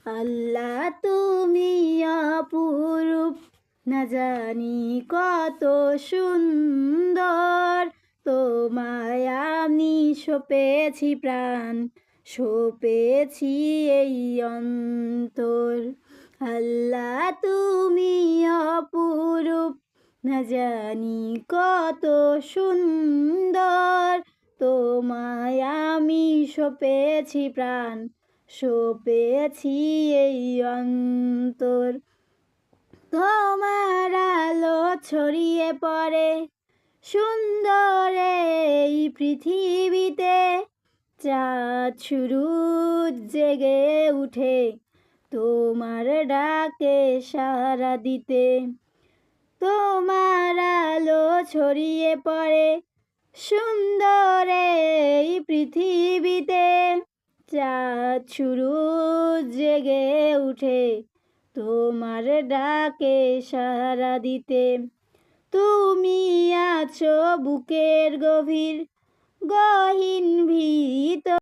আল্লাহ তুমি অপরূপ, না জানি কত সুন্দর। তোমায় আমি সঁপেছি প্রাণ, সঁপেছি এই অন্তর। আল্লাহ তুমি অপরূপ, না জানি কত সুন্দর। তোমায় আমি সঁপেছি প্রাণ, সঁপেছি এই অন্তর। তোমার আলো ছড়িয়ে পড়ে সুন্দর এই পৃথিবীতে, চাঁদ সূরজ জেগে উঠে তোমার ডাকে সাড়া দিতে। তোমার আলো ছড়িয়ে পড়ে সুন্দর এই পৃথিবীতে, চাঁদ সূরজ জেগে উঠে তোমার ডাকে সাড়া দিতে। তুমি আছো বুকের গভীর গহীন ভিতর।